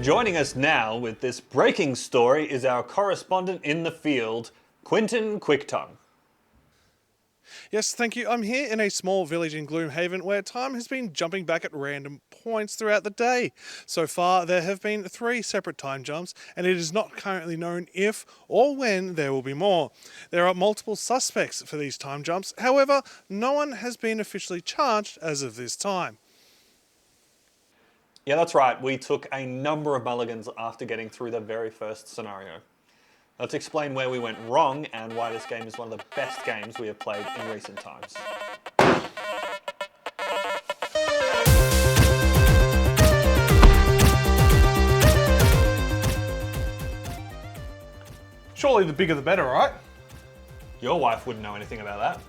joining us now with this breaking story is our correspondent in the field, Quinton Quicktongue. Yes, thank you. I'm here in a small village in Gloomhaven where time has been jumping back at random points throughout the day. So far, there have been 3 separate time jumps, and it is not currently known if or when there will be more. There are multiple suspects for these time jumps, however, no one has been officially charged as of this time. Yeah, that's right. We took a number of mulligans after getting through the very first scenario. Let's explain where we went wrong and why this game is one of the best games we have played in recent times. Surely the bigger the better, right? Your wife wouldn't know anything about that.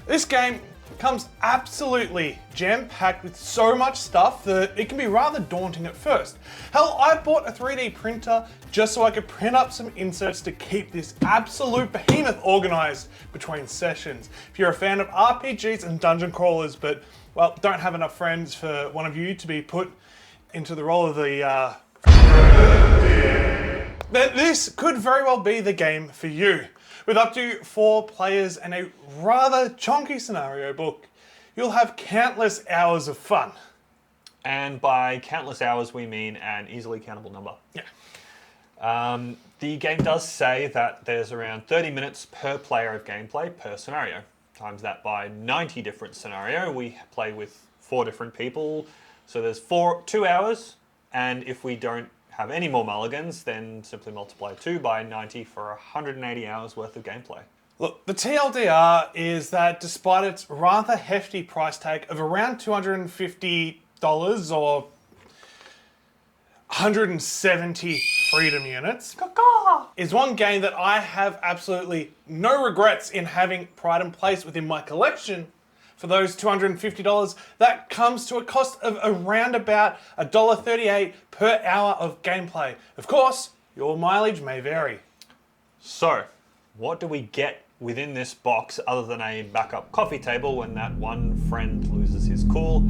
This game comes absolutely jam-packed with so much stuff that it can be rather daunting at first. Hell, I bought a 3D printer just so I could print up some inserts to keep this absolute behemoth organized between sessions. If you're a fan of RPGs and dungeon crawlers, but, well, don't have enough friends for one of you to be put into the role of the, then this could very well be the game for you. With up to 4 players and a rather chunky scenario book, you'll have countless hours of fun. And by countless hours, we mean an easily countable number. Yeah. The game does say that there's around 30 minutes per player of gameplay per scenario. Times that by 90 different scenario. We play with 4 different people, so there's 2 hours, and if we don't have any more mulligans, then simply multiply 2 by 90 for 180 hours worth of gameplay. Look, the TLDR is that despite its rather hefty price tag of around $250 or 170 freedom units, is one game that I have absolutely no regrets in having pride and place within my collection. For those $250, that comes to a cost of around about $1.38 per hour of gameplay. Of course, your mileage may vary. So, what do we get within this box other than a backup coffee table when that one friend loses his cool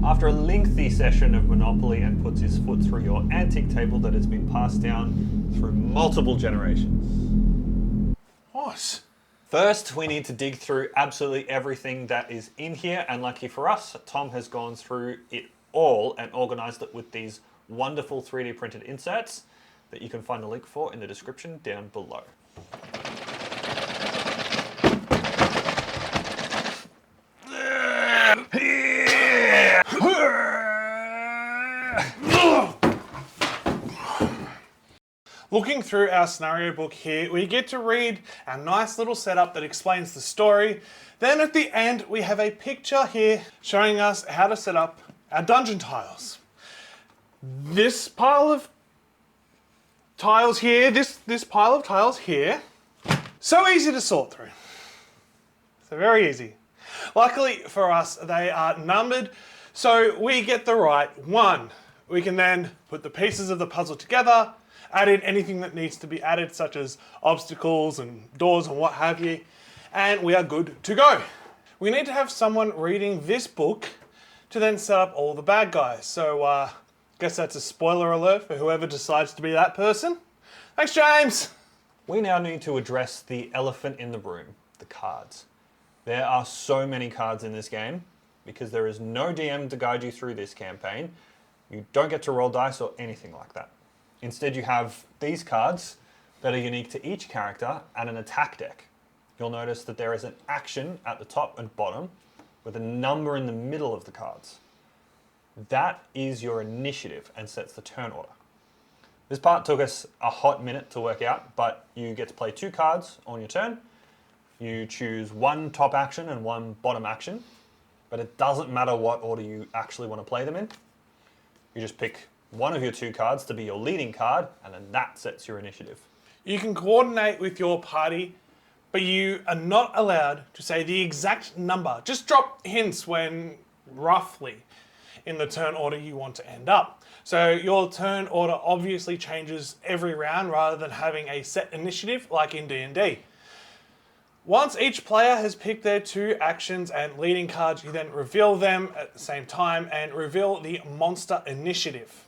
after a lengthy session of Monopoly and puts his foot through your antique table that has been passed down through multiple generations? What? First, we need to dig through absolutely everything that is in here, and lucky for us, Tom has gone through it all and organised it with these wonderful 3D printed inserts that you can find a link for in the description down below. Looking through our scenario book here, we get to read our nice little setup that explains the story. Then at the end, we have a picture here showing us how to set up our dungeon tiles. This pile of tiles here, this pile of tiles here, so easy to sort through. So very easy. Luckily for us, they are numbered, so we get the right one. We can then put the pieces of the puzzle together, add in anything that needs to be added, such as obstacles and doors and what have you, and we are good to go. We need to have someone reading this book to then set up all the bad guys. So guess that's a spoiler alert for whoever decides to be that person. Thanks, James! We now need to address the elephant in the room, the cards. There are so many cards in this game because there is no DM to guide you through this campaign. You don't get to roll dice or anything like that. Instead, you have these cards that are unique to each character and an attack deck. You'll notice that there is an action at the top and bottom with a number in the middle of the cards. That is your initiative and sets the turn order. This part took us a hot minute to work out, but you get to play 2 cards on your turn. You choose 1 top action and 1 bottom action, but it doesn't matter what order you actually want to play them in. You just pick one of your 2 cards to be your leading card, and then that sets your initiative. You can coordinate with your party, but you are not allowed to say the exact number. Just drop hints when roughly in the turn order you want to end up. So your turn order obviously changes every round rather than having a set initiative like in D&D. Once each player has picked their 2 actions and leading cards, you then reveal them at the same time and reveal the monster initiative.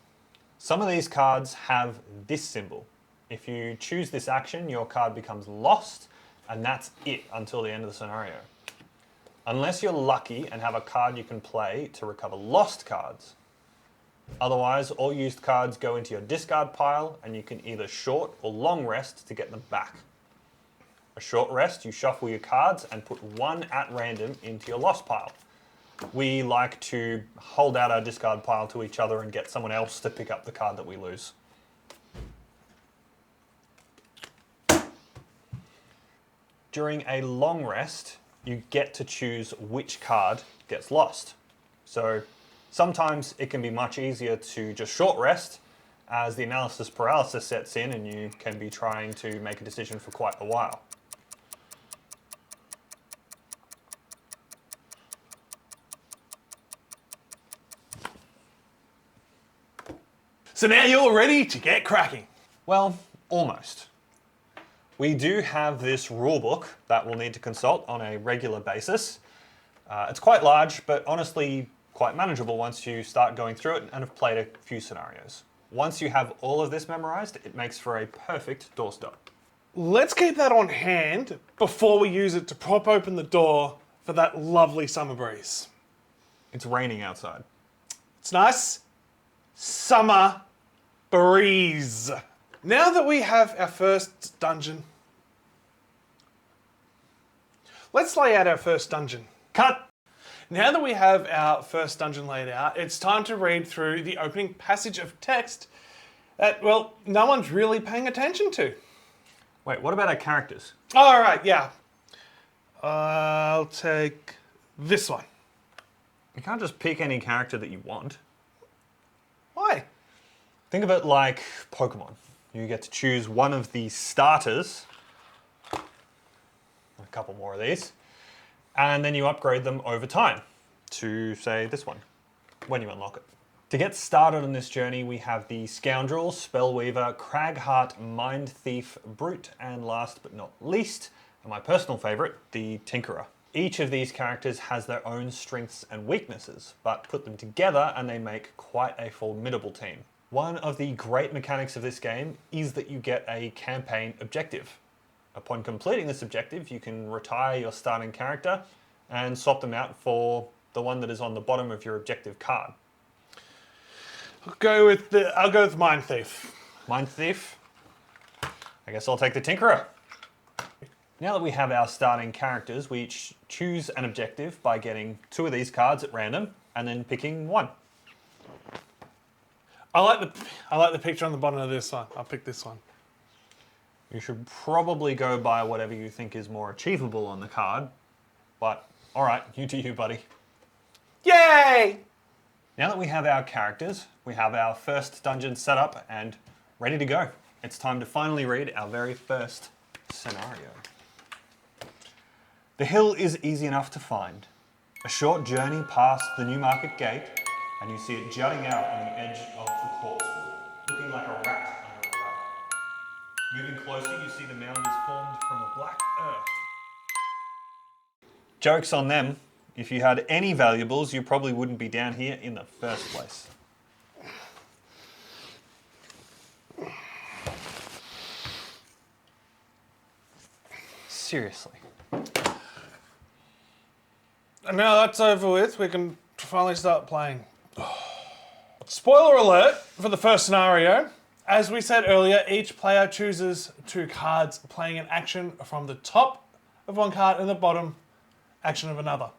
Some of these cards have this symbol. If you choose this action, your card becomes lost, and that's it until the end of the scenario. Unless you're lucky and have a card you can play to recover lost cards. Otherwise, all used cards go into your discard pile, and you can either short or long rest to get them back. A short rest, you shuffle your cards and put one at random into your lost pile. We like to hold out our discard pile to each other and get someone else to pick up the card that we lose. During a long rest, you get to choose which card gets lost. So sometimes it can be much easier to just short rest as the analysis paralysis sets in and you can be trying to make a decision for quite a while. So now you're ready to get cracking. Well, almost. We do have this rulebook that we'll need to consult on a regular basis. It's quite large, but honestly quite manageable once you start going through it and have played a few scenarios. Once you have all of this memorized, it makes for a perfect doorstop. Let's keep that on hand before we use it to prop open the door for that lovely summer breeze. It's raining outside. It's nice summer breeze. Now that we have our first dungeon, let's lay out our first dungeon. Cut! Now that we have our first dungeon laid out, it's time to read through the opening passage of text that, well, no one's really paying attention to. Wait, what about our characters? All right, yeah. I'll take this one. You can't just pick any character that you want. Why? Think of it like Pokemon. You get to choose one of the starters, a couple more of these, and then you upgrade them over time to, say, this one, when you unlock it. To get started on this journey, we have the Scoundrel, Spellweaver, Cragheart, Mind Thief, Brute, and last but not least, and my personal favourite, the Tinkerer. Each of these characters has their own strengths and weaknesses, but put them together and they make quite a formidable team. One of the great mechanics of this game is that you get a campaign objective. Upon completing this objective, you can retire your starting character and swap them out for the one that is on the bottom of your objective card. I'll go with Mind Thief. Mind Thief? I guess I'll take the Tinkerer. Now that we have our starting characters, we each choose an objective by getting two of these cards at random and then picking one. I like the picture on the bottom of this one. I'll pick this one. You should probably go by whatever you think is more achievable on the card, but all right, you do you, buddy. Yay! Now that we have our characters, we have our first dungeon set up and ready to go. It's time to finally read our very first scenario. The hill is easy enough to find. A short journey past the Newmarket Gate, and you see it jutting out on the edge of the corpsewood, looking like a rat under a rug. Moving closer, you see the mound is formed from the black earth. Joke's on them. If you had any valuables, you probably wouldn't be down here in the first place. Seriously. And now that's over with, we can finally start playing. Spoiler alert for the first scenario. As we said earlier, each player chooses two cards, playing an action from the top of one card and the bottom action of another.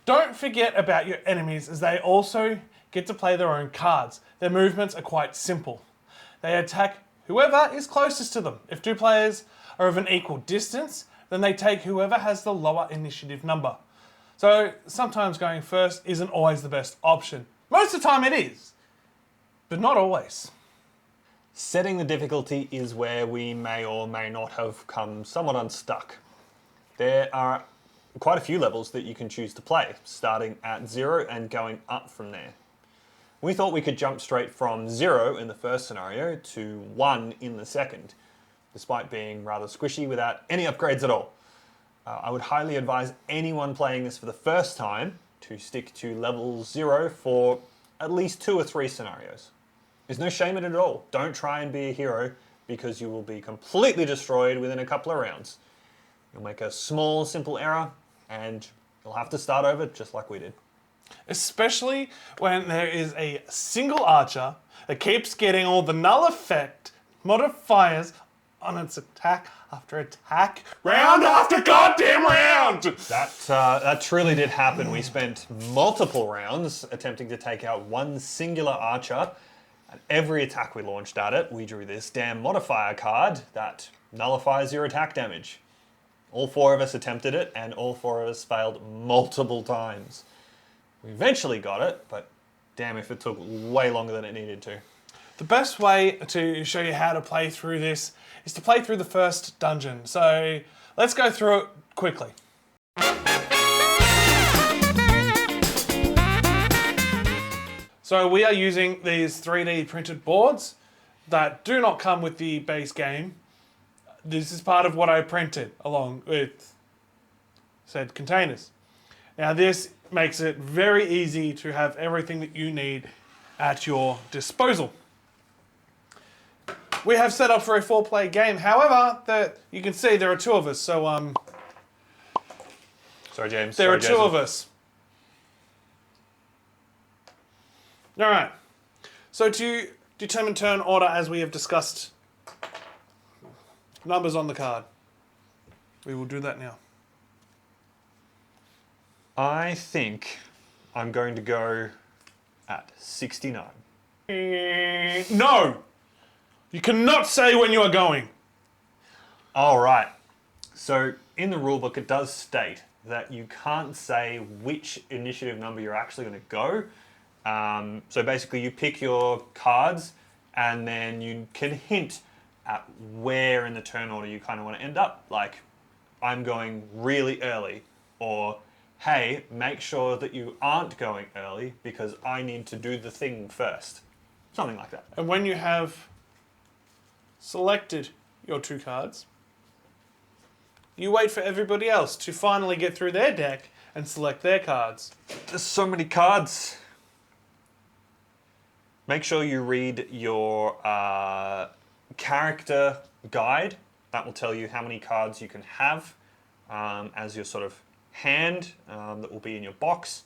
Don't forget about your enemies, as they also get to play their own cards. Their movements are quite simple. They attack whoever is closest to them. If two players are of an equal distance, then they take whoever has the lower initiative number. So sometimes going first isn't always the best option. Most of the time it is, but not always. Setting the difficulty is where we may or may not have come somewhat unstuck. There are quite a few levels that you can choose to play, starting at 0 and going up from there. We thought we could jump straight from 0 in the first scenario to 1 in the second, despite being rather squishy without any upgrades at all. I would highly advise anyone playing this for the first time to stick to level 0 for at least 2 or 3 scenarios. There's no shame in it at all. Don't try and be a hero because you will be completely destroyed within a couple of rounds. You'll make a small, simple error and you'll have to start over just like we did. Especially when there is a single archer that keeps getting all the null effect modifiers on its attack after attack, round after goddamn round! That truly did happen. We spent multiple rounds attempting to take out one singular archer. At every attack we launched at it, we drew this damn modifier card that nullifies your attack damage. All 4 of us attempted it, and all 4 of us failed multiple times. We eventually got it, but damn if it took way longer than it needed to. The best way to show you how to play through this is to play through the first dungeon. So let's go through it quickly. So we are using these 3D printed boards that do not come with the base game. This is part of what I printed along with said containers. Now this makes it very easy to have everything that you need at your disposal. We have set up for a 4-player game. However, you can see there are 2 of us. So Sorry, James. there Sorry, are 2 Jason. of us. All right. So to determine turn order, as we have discussed, numbers on the card. We will do that now. I think I'm going to go at 69. No! You cannot say when you are going. All right. So in the rulebook, it does state that you can't say which initiative number you're actually going to go. So basically, you pick your cards, and then you can hint at where in the turn order you kind of want to end up. Like, I'm going really early, or hey, make sure that you aren't going early because I need to do the thing first. Something like that. And when you have selected your 2 cards, you wait for everybody else to finally get through their deck and select their cards. There's so many cards. Make sure you read your character guide. That will tell you how many cards you can have as your sort of hand that will be in your box.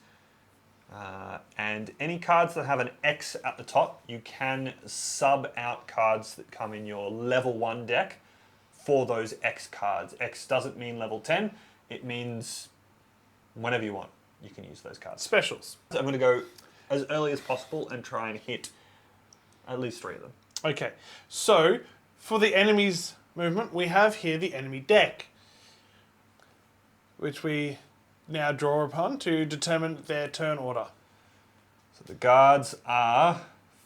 And any cards that have an X at the top, you can sub out cards that come in your level 1 deck for those X cards. X doesn't mean level 10, it means whenever you want, you can use those cards. Specials. I'm going to go as early as possible and try and hit at least 3 of them. Okay, so for the enemy's movement, we have here the enemy deck, which we now draw upon to determine their turn order. So the guards are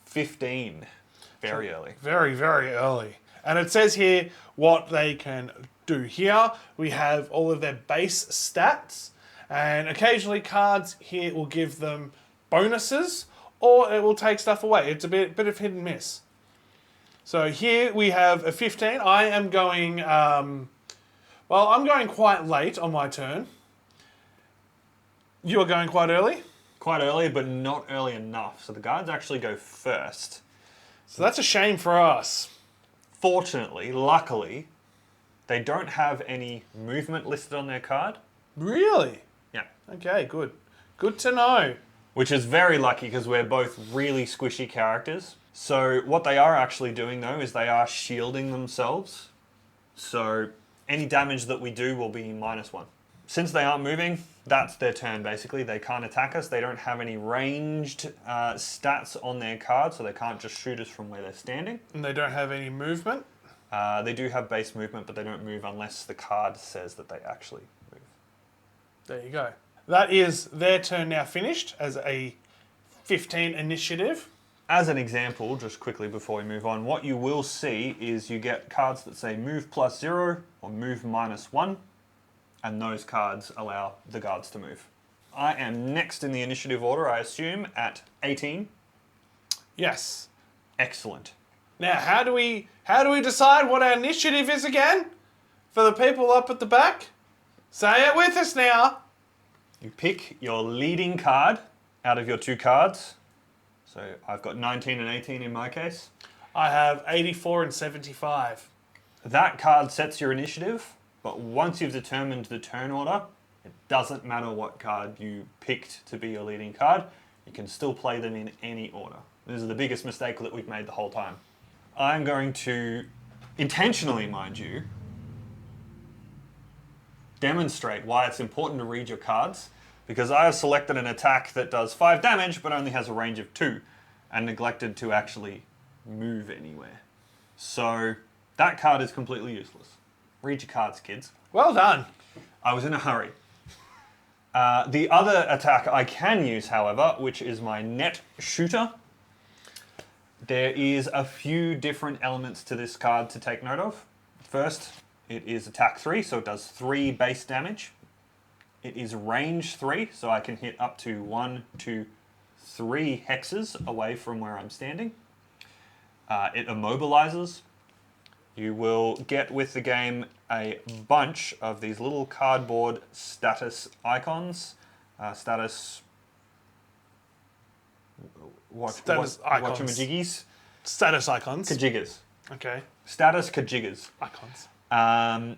15, very early. Very, very early. And it says here what they can do. Here we have all of their base stats, and occasionally cards here will give them bonuses, or it will take stuff away. It's a bit of hit and miss. So here we have a 15. I am going, I'm going quite late on my turn. You are going quite early? Quite early, but not early enough. So the guards actually go first. So that's a shame for us. Fortunately, luckily, they don't have any movement listed on their card. Really? Yeah. Okay, good. Good to know. Which is very lucky because we're both really squishy characters. So what they are actually doing though is they are shielding themselves. So any damage that we do will be -1. Since they aren't moving, that's their turn basically. They can't attack us. They don't have any ranged stats on their card, so they can't just shoot us from where they're standing. And they don't have any movement? They do have base movement, but they don't move unless the card says that they actually move. There you go. That is their turn now finished as a 15 initiative. As an example, just quickly before we move on, what you will see is you get cards that say move +0 or move -1, and those cards allow the guards to move. I am next in the initiative order, I assume, at 18. Yes. Excellent. Now, how do we decide what our initiative is again? For the people up at the back? Say it with us now. You pick your leading card out of your 2 cards, So I've got 19 and 18 in my case. I have 84 and 75. That card sets your initiative, but once you've determined the turn order, it doesn't matter what card you picked to be your leading card. You can still play them in any order. This is the biggest mistake that we've made the whole time. I'm going to, intentionally mind you, demonstrate why it's important to read your cards, because I have selected an attack that does 5 damage but only has a range of 2 and neglected to actually move anywhere. So that card is completely useless. Read your cards, kids. Well done. I was in a hurry. The other attack I can use, however, which is my net shooter. There is a few different elements to this card to take note of. First, it is attack 3, so it does 3 base damage. It is range 3, so I can hit up to 1, 2, 3 hexes away from where I'm standing. It immobilizes. You will get with the game a bunch of these little cardboard status icons. Status icons. Whatchamajiggies? Status icons. Kajiggers. Okay. Status kajiggers. Icons.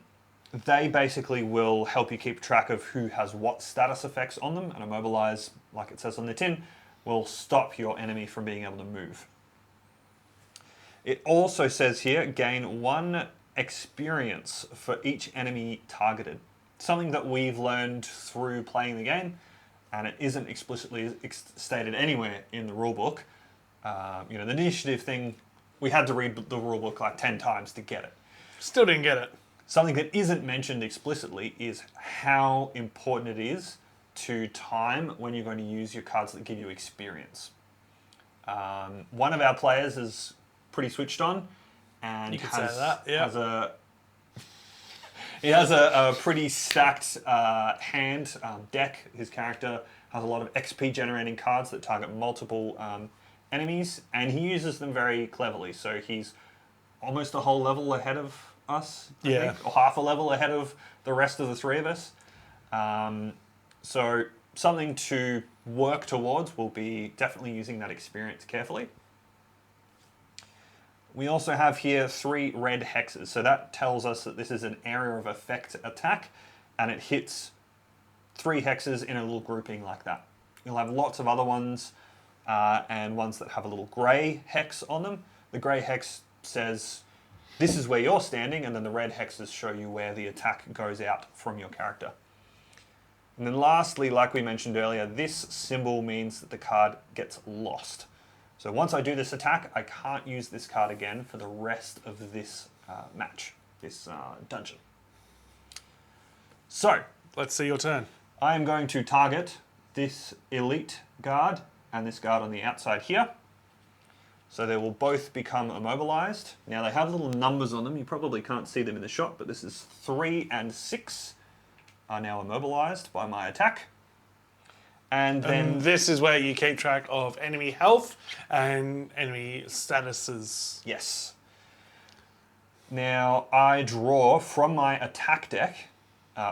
They basically will help you keep track of who has what status effects on them, and immobilize, like it says on the tin, will stop your enemy from being able to move. It also says here, gain 1 experience for each enemy targeted. Something that we've learned through playing the game, and it isn't explicitly stated anywhere in the rulebook. The initiative thing, we had to read the rulebook like 10 times to get it. Still didn't get it. Something that isn't mentioned explicitly is how important it is to time when you're going to use your cards that give you experience. One of our players is pretty switched on, and you could say that. Yeah. He has a pretty stacked hand deck. His character has a lot of XP generating cards that target multiple enemies, and he uses them very cleverly. So he's almost a whole level ahead of us, I think, or half a level ahead of the rest of the 3 of us. So something to work towards will be definitely using that experience carefully. We also have here 3 red hexes. So that tells us that this is an area of effect attack, and it hits 3 hexes in a little grouping like that. You'll have lots of other ones, and ones that have a little grey hex on them. The grey hex says, this is where you're standing, and then the red hexes show you where the attack goes out from your character. And then lastly, like we mentioned earlier, this symbol means that the card gets lost. So once I do this attack, I can't use this card again for the rest of this match, this dungeon. So, let's see your turn. I am going to target this elite guard and this guard on the outside here. So they will both become immobilized. Now they have little numbers on them. You probably can't see them in the shot, but this is 3 and 6 are now immobilized by my attack. And then this is where you keep track of enemy health and enemy statuses. Yes. Now I draw from my attack deck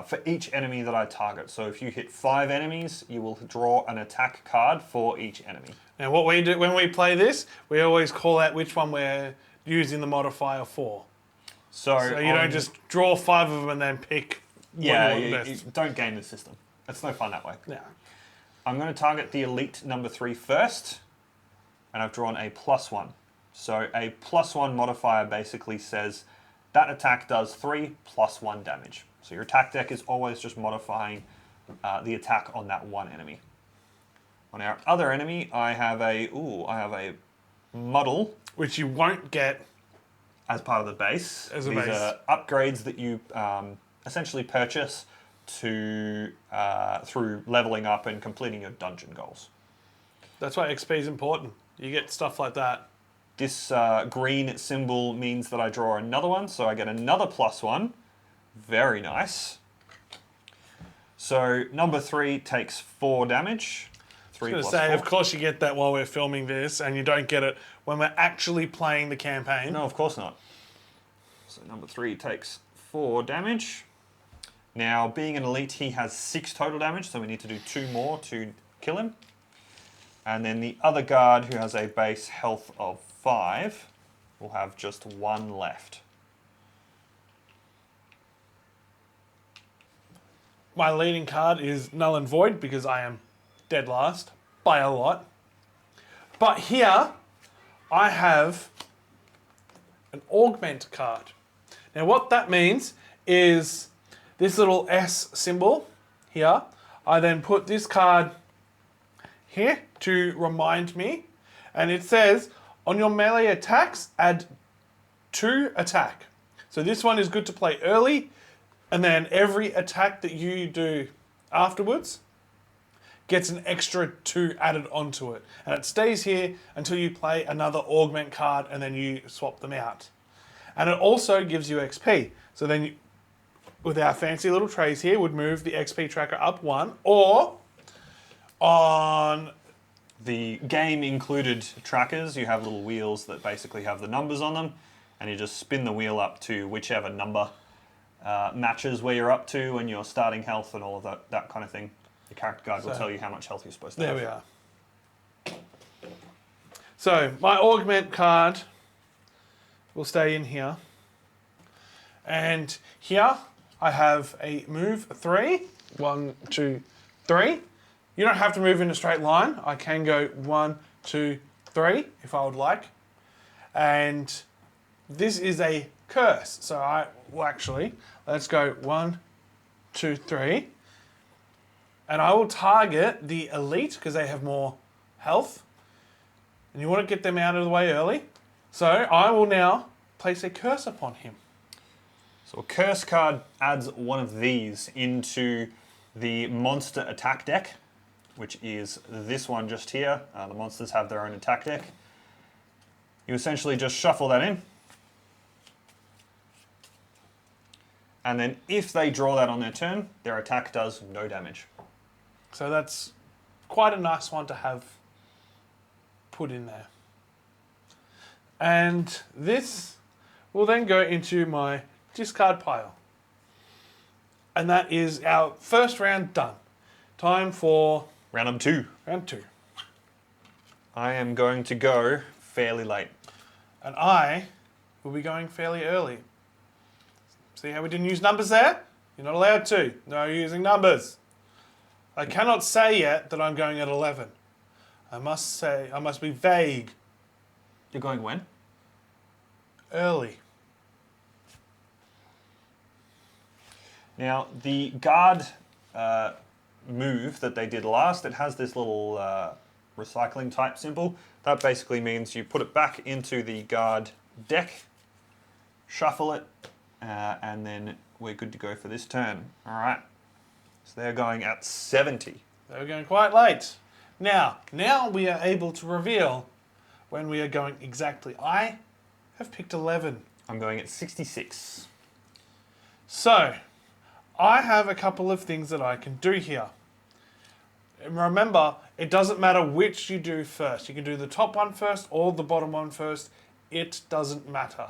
for each enemy that I target. So if you hit 5 enemies, you will draw an attack card for each enemy. Now what we do when we play this, we always call out which one we're using the modifier for. So you don't just draw 5 of them and then pick one you don't game the system. It's no fun that way. Yeah. I'm going to target the elite number 3 first, and I've drawn a +1. So a +1 modifier basically says that attack does 3 + 1 damage. So your attack deck is always just modifying the attack on that one enemy. On our other enemy, I have a muddle, which you won't get as part of the base. As a These base. are upgrades that you essentially purchase to through leveling up and completing your dungeon goals. That's why XP is important. You get stuff like that. This green symbol means that I draw another one, so I get another +1. Very nice. So number 3 takes 4 damage. 3 I was plus going to say, 4. of course you get that while we're filming this, and you don't get it when we're actually playing the campaign. No, of course not. So number 3 takes 4 damage. Now, being an elite, he has 6 total damage, so we need to do 2 more to kill him. And then the other guard, who has a base health of 5, will have just 1 left. My leading card is null and void because I am dead last by a lot. But here I have an augment card. Now what that means is this little S symbol here. I then put this card here to remind me, and it says on your melee attacks add 2 attack. So this one is good to play early, and then every attack that you do afterwards gets an extra 2 added onto it. And it stays here until you play another augment card and then you swap them out. And it also gives you XP. So then you, with our fancy little trays here, would move the XP tracker up 1, or on the game included trackers, you have little wheels that basically have the numbers on them, and you just spin the wheel up to whichever number matches where you're up to and your starting health and all of that kind of thing. The character guide will tell you how much health you're supposed to have. There we are. So my augment card will stay in here. And here I have a move 3. 1, 2, 3. You don't have to move in a straight line. I can go 1, 2, 3 if I would like. And this is a curse. So let's go 1, 2, 3. And I will target the elite because they have more health. And you want to get them out of the way early. So I will now place a curse upon him. So a curse card adds one of these into the monster attack deck, which is this one just here. The monsters have their own attack deck. You essentially just shuffle that in. And then if they draw that on their turn, their attack does no damage. So that's quite a nice one to have put in there. And this will then go into my discard pile. And that is our first round done. Time for Round number 2. round 2. I am going to go fairly late. And I will be going fairly early. See how we didn't use numbers there? You're not allowed to. No using numbers. I cannot say yet that I'm going at 11. I must be vague. You're going when? Early. Now, the guard move that they did last, it has this little recycling type symbol. That basically means you put it back into the guard deck, shuffle it, and then we're good to go for this turn. All right. So they're going at 70. They're going quite late. Now we are able to reveal when we are going exactly. I have picked 11. I'm going at 66. So, I have a couple of things that I can do here. And remember, it doesn't matter which you do first. You can do the top one first or the bottom one first. It doesn't matter.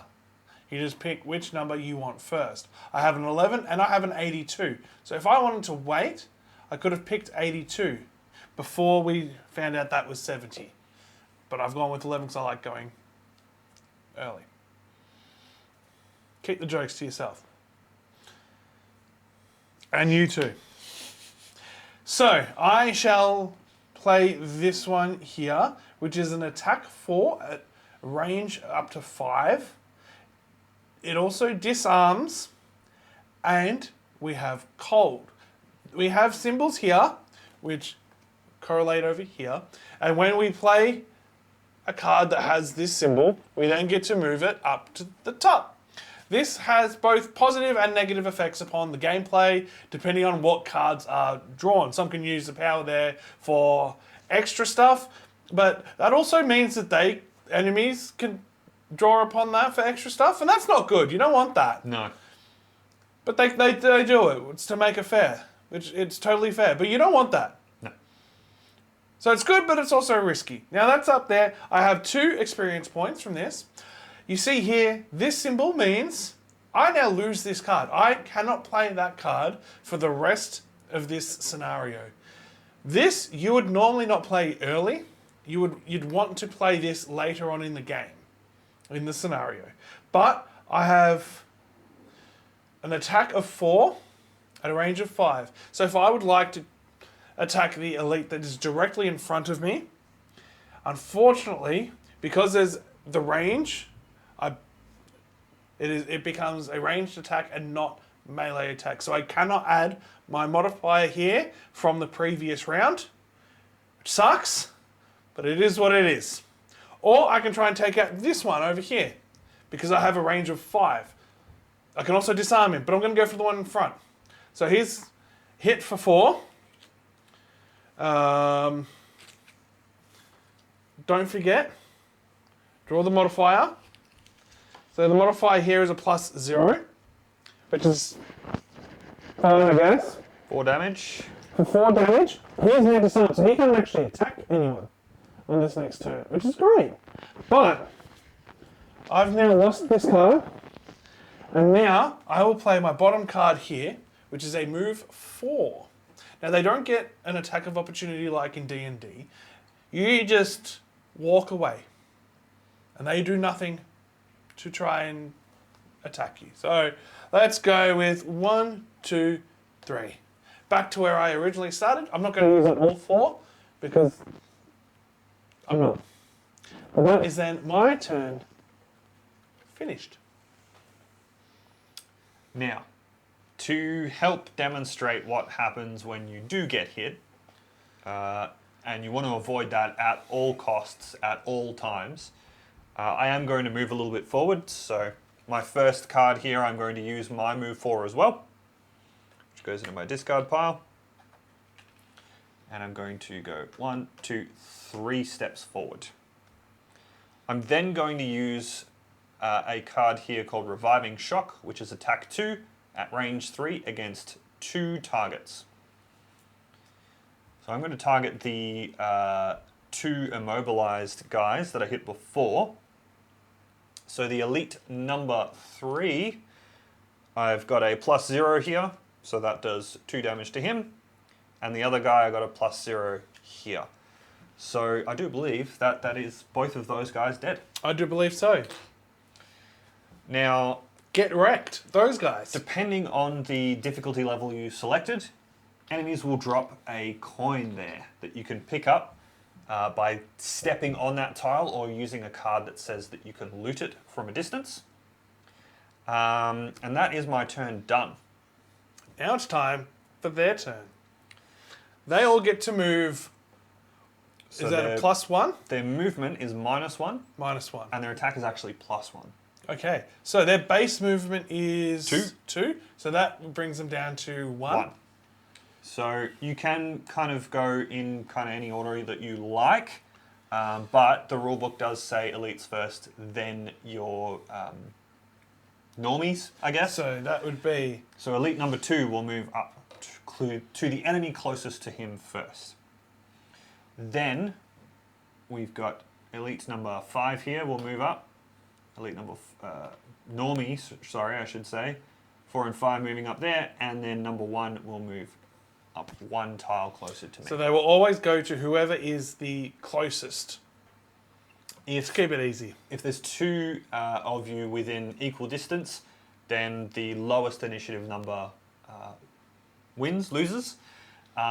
You just pick which number you want first. I have an 11 and I have an 82. So if I wanted to wait, I could have picked 82 before we found out that was 70. But I've gone with 11 because I like going early. Keep the jokes to yourself. And you too. So I shall play this one here, which is an attack 4 at range up to 5. It also disarms, and we have cold. We have symbols here, which correlate over here, and when we play a card that has this symbol, we then get to move it up to the top. This has both positive and negative effects upon the gameplay, depending on what cards are drawn. Some can use the power there for extra stuff, but that also means that enemies can draw upon that for extra stuff, and that's not good. You don't want that. No. But they do it. It's to make it fair. It's totally fair, but you don't want that. No. So it's good, but it's also risky. Now that's up there. I have 2 experience points from this. You see here, this symbol means I now lose this card. I cannot play that card for the rest of this scenario. This you would normally not play early. you'd want to play this later on in the game, in the scenario. But I have an attack of 4 at a range of 5. So if I would like to attack the elite that is directly in front of me, unfortunately, because there's the range, it becomes a ranged attack and not melee attack. So I cannot add my modifier here from the previous round, which sucks, but it is what it is. Or I can try and take out this one over here, because I have a range of 5. I can also disarm him, but I'm going to go for the one in front. So here's hit for 4. Don't forget, draw the modifier. So the modifier here is a +0, which is, I guess, 4 damage. for 4 damage. He's now disarmed, so he can't actually attack anyone on this next turn, which is great. But I've now lost this card, and now I will play my bottom card here, which is a move 4. Now they don't get an attack of opportunity like in D&D. You just walk away, and they do nothing to try and attack you. So let's go with 1, 2, 3. Back to where I originally started. I'm not going to use it all 4 because I'm not. But that is then my turn finished. Now, to help demonstrate what happens when you do get hit, and you want to avoid that at all costs, at all times, I am going to move a little bit forward. So my first card here, I'm going to use my move 4 as well, which goes into my discard pile. And I'm going to go 1, 2, 3 steps forward. I'm then going to use a card here called Reviving Shock, which is attack 2 at range 3 against 2 targets. So I'm going to target the 2 immobilized guys that I hit before. So the elite number 3, I've got a +0 here, so that does 2 damage to him. And the other guy, I got a +0 here. So I do believe that is both of those guys dead. I do believe so. Now, get wrecked, those guys. Depending on the difficulty level you selected, enemies will drop a coin there that you can pick up by stepping on that tile or using a card that says that you can loot it from a distance. And that is my turn done. Now it's time for their turn. They all get to move. So is that a +1? Their movement is -1. -1. And their attack is actually +1. Okay, so their base movement is 2. 2. So that brings them down to 1. So you can kind of go in kind of any order that you like, but the rulebook does say elites first, then your normies, I guess. So that would be... So elite number 2 will move up to the enemy closest to him first. Then we've got elite number 5 here will move up. Elite number normies, sorry, I should say. 4 and 5 moving up there, and then number 1 will move up 1 tile closer to me. So they will always go to whoever is the closest. Let's keep it easy. If there's 2 of you within equal distance, then the lowest initiative number loses.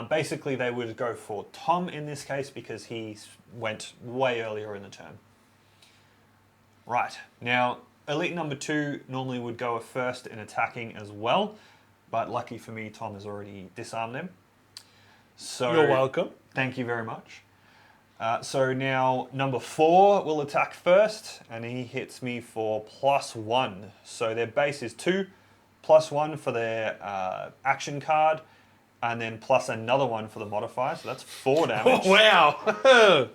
Basically, they would go for Tom in this case because he went way earlier in the turn. Right, now elite number 2 normally would go first in attacking as well, but lucky for me, Tom has already disarmed them. So you're welcome. Thank you very much. So now number 4 will attack first, and he hits me for +1. So their base is 2, +1 for their action card, and then plus another 1 for the modifier, so that's 4 damage. Oh, wow!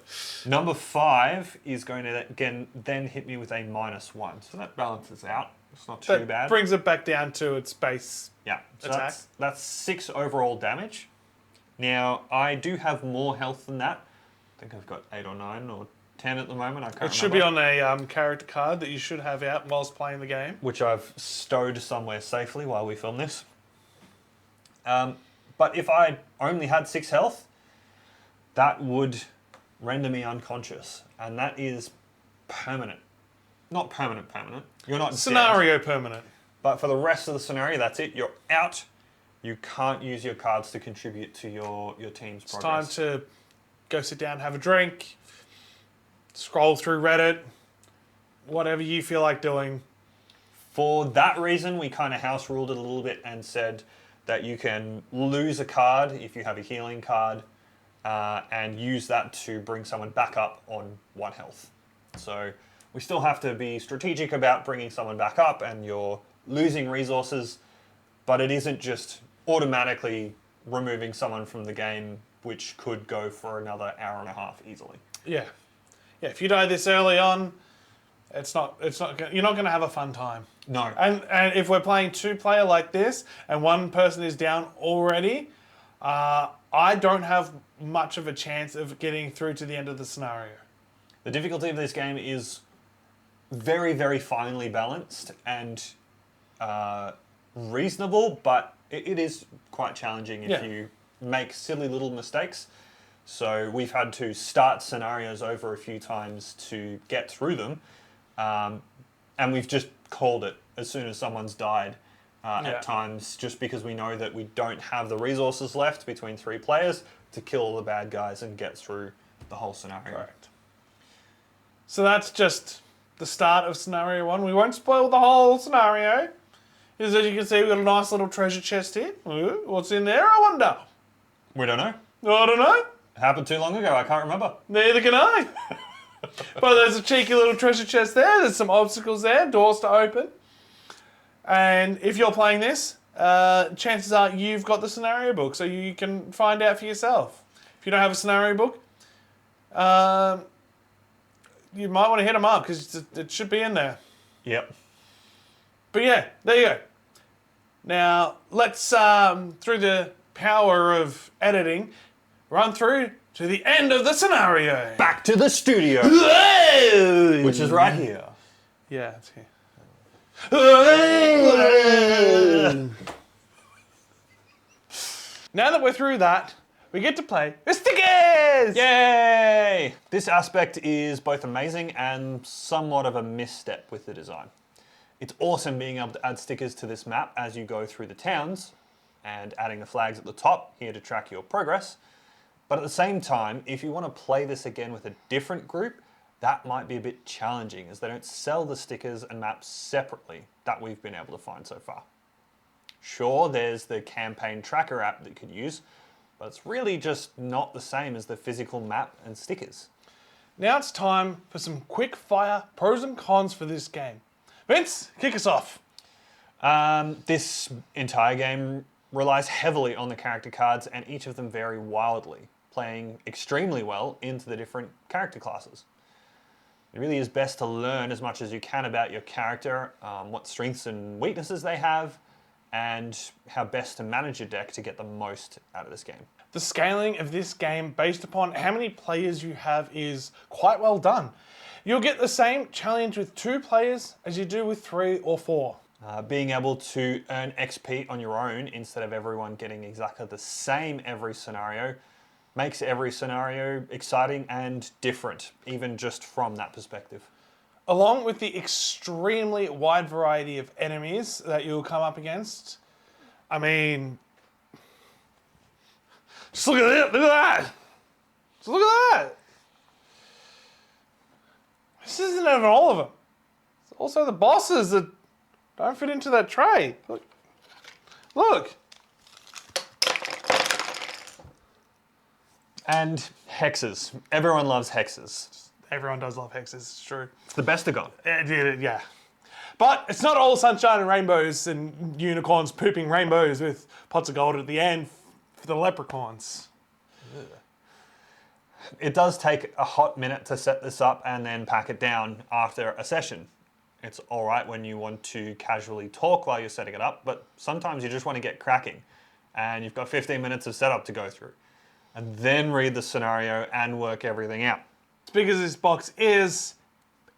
Number 5 is going to again then hit me with a -1, so that balances out. It's not too bad. That brings it back down to its base. Yeah, so attack. That's 6 overall damage. Now, I do have more health than that. I think I've got 8 or 9 or 10 at the moment. I can't remember. It should be on a character card that you should have out whilst playing the game. Which I've stowed somewhere safely while we film this. But if I only had 6 health, that would render me unconscious. And that is permanent. Not permanent. You're not Scenario dead. permanent. But for the rest of the scenario, that's it. You're out. You can't use your cards to contribute to your team's progress. It's time to go sit down, have a drink, scroll through Reddit, whatever you feel like doing. For that reason, we kind of house ruled it a little bit and said that you can lose a card if you have a healing card and use that to bring someone back up on 1 health. So we still have to be strategic about bringing someone back up and you're losing resources, but it isn't just automatically removing someone from the game, which could go for another hour and a half easily. Yeah. Yeah, if you die this early on, you're not going to have a fun time. No. And if we're playing 2-player like this and one person is down already, I don't have much of a chance of getting through to the end of the scenario. The difficulty of this game is very, very finely balanced and reasonable, but it is quite challenging if you make silly little mistakes. So we've had to start scenarios over a few times to get through them, and we've just called it as soon as someone's died at times, just because we know that we don't have the resources left between 3 players to kill all the bad guys and get through the whole scenario. Correct. So that's just the start of scenario 1. We won't spoil the whole scenario. As you can see, we've got a nice little treasure chest here. Ooh, what's in there, I wonder? We don't know. I don't know. It happened too long ago, I can't remember. Neither can I. But there's a cheeky little treasure chest there. There's some obstacles there, doors to open. And if you're playing this, chances are you've got the scenario book, so you can find out for yourself. If you don't have a scenario book, you might want to hit them up because it should be in there. Yep. But yeah, there you go. Now, let's, through the power of editing, run through to the end of the scenario. Back to the studio, which is right here. Yeah, it's here. Now that we're through that, we get to play with stickers! Yay! This aspect is both amazing and somewhat of a misstep with the design. It's awesome being able to add stickers to this map as you go through the towns and adding the flags at the top here to track your progress. But at the same time, if you want to play this again with a different group, that might be a bit challenging as they don't sell the stickers and maps separately that we've been able to find so far. Sure, there's the campaign tracker app that you could use, but it's really just not the same as the physical map and stickers. Now it's time for some quick fire pros and cons for this game. Vince, kick us off. This entire game relies heavily on the character cards and each of them vary wildly, playing extremely well into the different character classes. It really is best to learn as much as you can about your character, what strengths and weaknesses they have, and how best to manage your deck to get the most out of this game. The scaling of this game based upon how many players you have is quite well done. You'll get the same challenge with 2 players as you do with 3 or 4. Being able to earn XP on your own instead of everyone getting exactly the same every scenario makes every scenario exciting and different, even just from that perspective. Along with the extremely wide variety of enemies that you'll come up against. I mean, just look at it, look at that. Just look at that. This isn't even all of them. It's also the bosses that don't fit into that tray. Look. Look. And hexes. Everyone loves hexes. Everyone does love hexes, it's true. It's the best of gone. Yeah. But it's not all sunshine and rainbows and unicorns pooping rainbows with pots of gold at the end for the leprechauns. It does take a hot minute to set this up and then pack it down after a session. It's all right when you want to casually talk while you're setting it up, but sometimes you just want to get cracking and you've got 15 minutes of setup to go through and then read the scenario and work everything out. As big as this box is,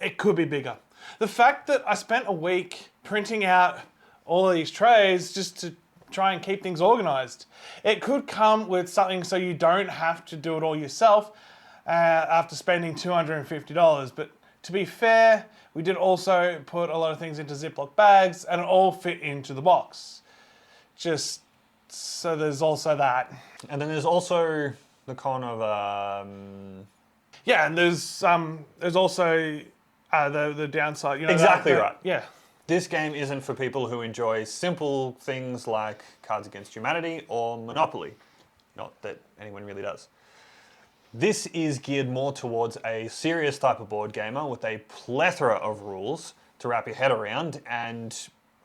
it could be bigger. The fact that I spent a week printing out all of these trays just to try and keep things organized. It could come with something so you don't have to do it all yourself after spending $250. But to be fair, we did also put a lot of things into Ziploc bags and it all fit into the box. Just so there's also that. And then there's also the con of yeah, and there's also the downside. You know, exactly right. Yeah. This game isn't for people who enjoy simple things like Cards Against Humanity or Monopoly. Not that anyone really does. This is geared more towards a serious type of board gamer with a plethora of rules to wrap your head around and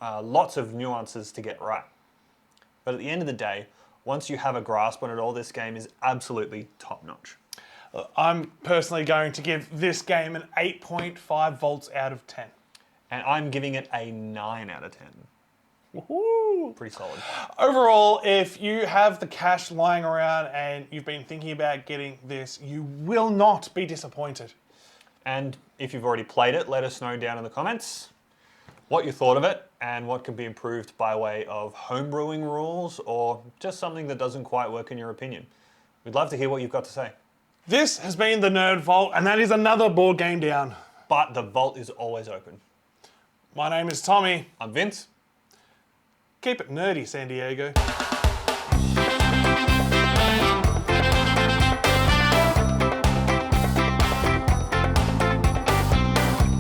lots of nuances to get right. But at the end of the day, once you have a grasp on it all, this game is absolutely top-notch. I'm personally going to give this game an 8.5 volts out of 10. And I'm giving it a 9 out of 10. Woohoo! Pretty solid. Overall, if you have the cash lying around and you've been thinking about getting this, you will not be disappointed. And if you've already played it, let us know down in the comments what you thought of it and what can be improved by way of homebrewing rules or just something that doesn't quite work in your opinion. We'd love to hear what you've got to say. This has been the Nerd Vault, and that is another board game down. But the vault is always open. My name is Tommy. I'm Vince. Keep it nerdy, San Diego.